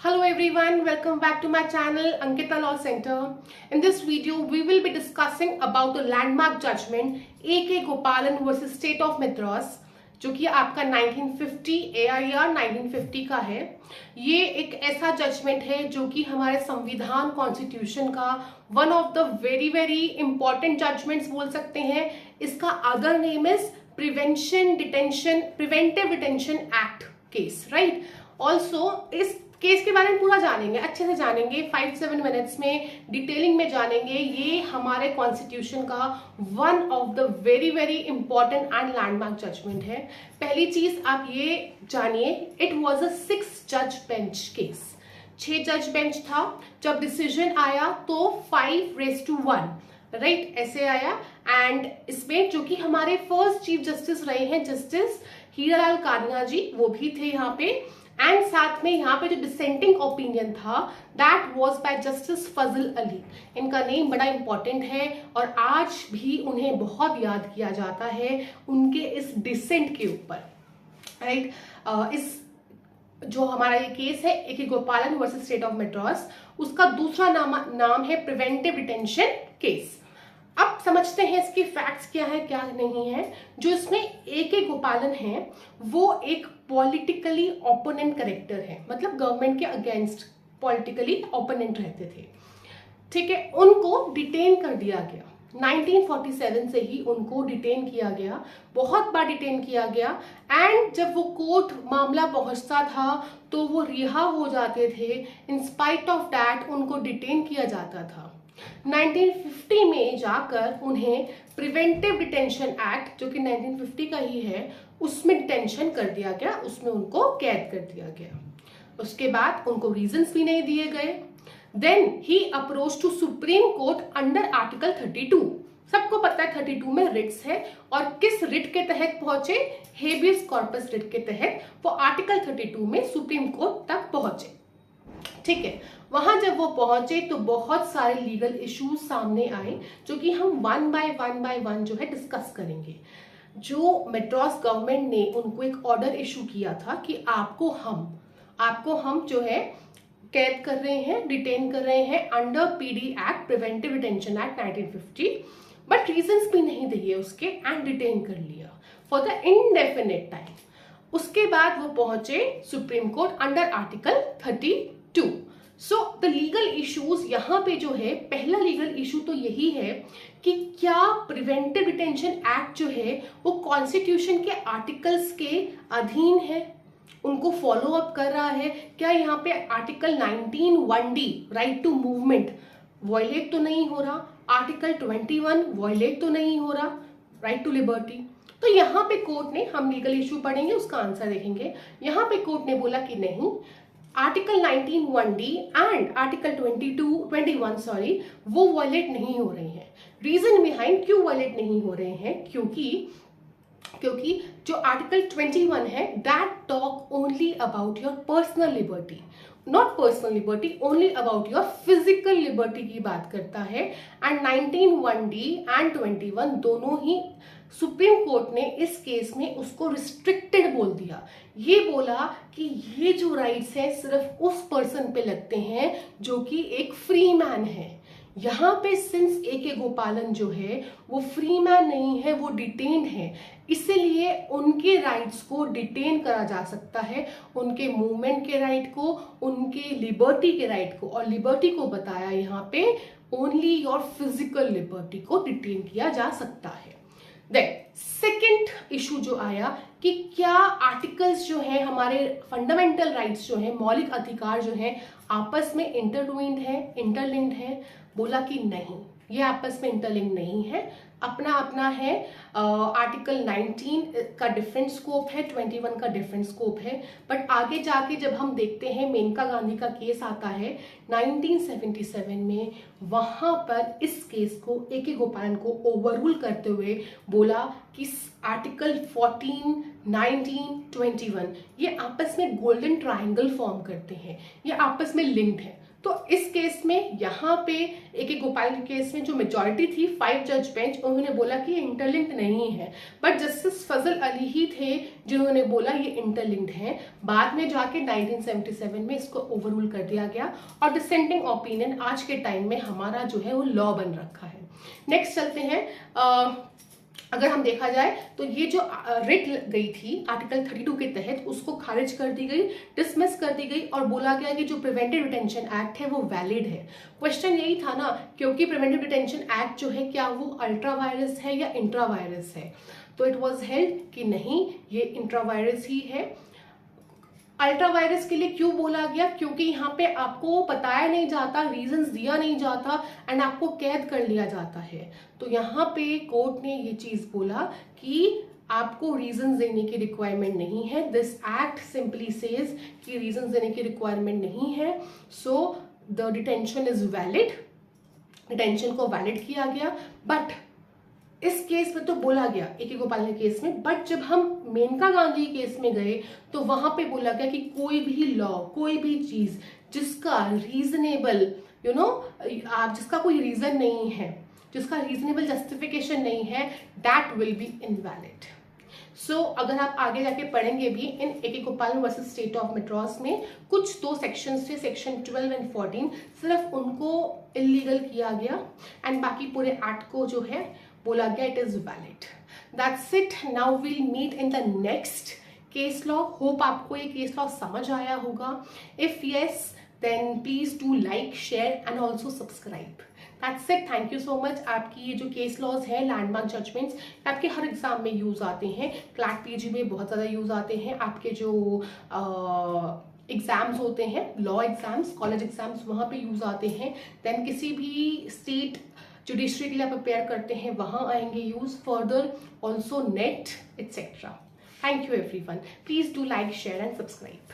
Hello everyone, welcome back to my channel Ankita Law Center. In this video, we will be discussing about the landmark judgment A.K. Gopalan versus State of Madras, जो कि आपका 1950 AIR 1950 का है। ये एक ऐसा judgement है जो कि हमारे संविधान कॉन्स्टिट्यूशन का one of the very important judgments बोल सकते हैं। इसका other name is preventive detention act case, right. Also इस केस के बारे में पूरा जानेंगे, अच्छे से जानेंगे, 5-7 मिनट्स में डिटेलिंग में जानेंगे। ये हमारे कॉन्स्टिट्यूशन का one of the very important and landmark judgment है। पहली चीज आप ये जानिए, इट वाज अ 6 जज बेंच केस। 6 जज बेंच था। जब डिसीजन आया तो 5:1, राइट, ऐसे आया। एंड इसमें जो कि हमारे फर्स्ट चीफ जस्टिस रहे हैं जस्टिस हीरालाल कान्हा जी, वो भी थे यहाँ पे। एंड साथ में यहाँ पे जो डिसेंटिंग ओपिनियन था दैट वाज बाय जस्टिस फजल अली। इनका नेम बड़ा इंपॉर्टेंट है और आज भी उन्हें बहुत याद किया जाता है उनके इस डिसेंट के ऊपर, राइट। इस जो हमारा ये केस है A.K. गोपालन वर्सेस स्टेट ऑफ मद्रास, उसका दूसरा नाम है प्रिवेंटिव डिटेंशन केस। अब समझते हैं इसके फैक्ट्स क्या है क्या नहीं है। जो इसमें A.K. गोपालन है वो एक पॉलिटिकली ओपोनेंट करेक्टर है, मतलब गवर्नमेंट के अगेंस्ट पॉलिटिकली ओपोनेंट रहते थे, ठीक है। उनको डिटेन कर दिया गया 1947 से ही उनको डिटेन किया गया, बहुत बार डिटेन किया गया। एंड जब वो कोर्ट मामला पहुंचता था तो वो रिहा हो जाते थे। इन स्पाइट ऑफ दैट उनको डिटेन किया जाता था। 1950 में जाकर उन्हें प्रिवेंटिव डिटेंशन एक्ट, जो कि 1950 का ही है, उसमें डिटेंशन कर दिया गया, उसमें उनको कैद कर दिया गया। उसके बाद उनको रीजंस भी नहीं दिए गए। Then he approach to Supreme Court under article 32। सबको पता है 32 में रिट्स है, और किस रिट के तहत पहुंचे? हेबियस कॉर्पस रिट के तहत वो आर्टिकल 32 में सुप्रीम कोर्ट तक पहुंचे, ठीक है। वहां जब वो पहुंचे तो बहुत सारे लीगल इश्यूज सामने आए, जो कि हम वन बाय वन जो है डिस्कस करेंगे। जो मद्रास गवर्नमेंट ने उनको एक ऑर्डर इशू किया था कि आपको हम जो है कैद कर रहे हैं, डिटेन कर रहे हैं under PD act, preventive detention act 1950, but reasons भी नहीं दिए उसके, एंड डिटेन कर लिया फॉर द इनडेफिनेट टाइम। उसके बाद वो पहुंचे supreme Court under article 32। So the legal issues यहाँ पे जो है, पहला लीगल इशू तो यही है कि क्या प्रिवेंटिव डिटेंशन एक्ट जो है वो कॉन्स्टिट्यूशन के आर्टिकल्स के अधीन है, उनको फॉलो अप कर रहा है क्या? यहाँ पे article 19(1)D right to movement violate तो नहीं हो रहा, आर्टिकल 21 वॉयलेट तो नहीं हो रहा, राइट टू लिबर्टी। तो यहाँ पे कोर्ट ने, हम लीगल इशू पढ़ेंगे उसका आंसर देखेंगे, यहाँ पे कोर्ट ने बोला कि नहीं, आर्टिकल 19(1)D एंड आर्टिकल 21 वो वॉयलेट नहीं हो रहे हैं। रीजन बिहाइंड क्यों वॉयलेट नहीं हो रहे हैं, क्योंकि जो आर्टिकल 21 है that talk only about your personal liberty, not personal liberty, only about your physical liberty की बात करता है। एंड 19(1)D एंड 21 दोनों ही सुप्रीम कोर्ट ने इस केस में उसको रिस्ट्रिक्टेड बोल दिया। ये बोला कि ये जो राइट्स है सिर्फ उस पर्सन पे लगते हैं जो कि एक फ्री मैन है। यहाँ पे सिंस A.K. गोपालन जो है वो फ्री मैन नहीं है, वो डिटेन्ड है, इसलिए उनके राइट्स को डिटेन करा जा सकता है, उनके मूवमेंट के राइट को, उनके लिबर्टी के राइट को। और लिबर्टी को बताया यहाँ पे ओनली योर फिजिकल लिबर्टी को डिटेन किया जा सकता है। देन सेकेंड इशू जो आया कि क्या आर्टिकल्स जो है, हमारे फंडामेंटल राइट्स जो है, मौलिक अधिकार जो है, आपस में इंटरलिंक्ड है। बोला कि नहीं, ये आपस में इंटरलिंक नहीं है, अपना अपना है। आर्टिकल 19 का डिफरेंट स्कोप है, 21 का डिफरेंट स्कोप है। बट आगे जाके जब हम देखते हैं मेनका गांधी का केस आता है 1977 में, वहां पर इस केस को A.K. गोपालन को ओवररूल करते हुए बोला कि आर्टिकल 14, 19, 21 ये आपस में गोल्डन ट्राइंगल फॉर्म करते हैं, ये आपस में लिंक्ड है। तो इस केस में यहाँ पे AK गोपाल के केस में जो मेजॉरिटी थी 5 जज बेंच, उन्होंने बोला कि ये इंटरलिंक्ड नहीं है, बट जस्टिस फजल अली ही थे जिन्होंने बोला ये इंटरलिंक्ड है। बाद में जाके 1977 में इसको ओवररूल कर दिया गया और डिसेंटिंग ओपिनियन आज के टाइम में हमारा जो है वो लॉ बन रखा है। नेक्स्ट चलते हैं, अगर हम देखा जाए तो ये जो रिट गई थी आर्टिकल 32 के तहत, उसको खारिज कर दी गई, डिसमिस कर दी गई और बोला गया कि जो प्रिवेंटिव डिटेंशन एक्ट है वो वैलिड है। क्वेश्चन यही था ना, क्योंकि प्रिवेंटिव डिटेंशन एक्ट जो है क्या वो अल्ट्रा वायरस है या इंट्रा वायरस है, तो इट वाज हेल्ड कि नहीं ये इंट्रा वायरस ही है। अल्ट्रा वायरस के लिए क्यों बोला गया, क्योंकि यहाँ पे आपको बताया नहीं जाता, रीजंस दिया नहीं जाता एंड आपको कैद कर लिया जाता है। तो यहाँ पे कोर्ट ने ये चीज बोला कि आपको रीजंस देने की रिक्वायरमेंट नहीं है, दिस एक्ट सिंपली सेज कि रीजंस देने की रिक्वायरमेंट नहीं है, so the detention is valid, detention को वैलिड किया गया। बट इस केस में तो बोला गया AK गोपाल के केस में, बट जब हम मेनका गांधी केस में गए तो वहां पे बोला गया कि कोई भी लॉ, कोई भी चीज जिसका रीजनेबल जिसका कोई रीजन नहीं है, जिसका रीजनेबल जस्टिफिकेशन नहीं है, दैट विल बी इनवैलिड। सो अगर आप आगे जाके पढ़ेंगे भी इन AK Gopal versus state of Madras में कुछ दो सेक्शंस थे, सेक्शन 12 एंड 14, सिर्फ उनको इलीगल किया गया एंड बाकी पूरे एक्ट को जो है बोला गया it is valid. That's it, now we'll meet in the next case law. Hope आपको ये केस लॉ समझ आया होगा। If yes then please do like, share and also subscribe. That's it, thank you so much. आपकी ये जो case laws है, landmark judgments, आपके हर एग्जाम में यूज आते हैं, क्लैट PG में बहुत ज़्यादा यूज आते हैं, आपके जो एग्जाम्स होते हैं, लॉ एग्जाम्स, कॉलेज एग्जाम्स, वहाँ पे यूज आते हैं। देन किसी भी स्टेट जुडिशरी के लिए आप प्रिपेयर करते हैं वहाँ आएंगे use, further also net etcetera. Thank you everyone, please do like, share and subscribe.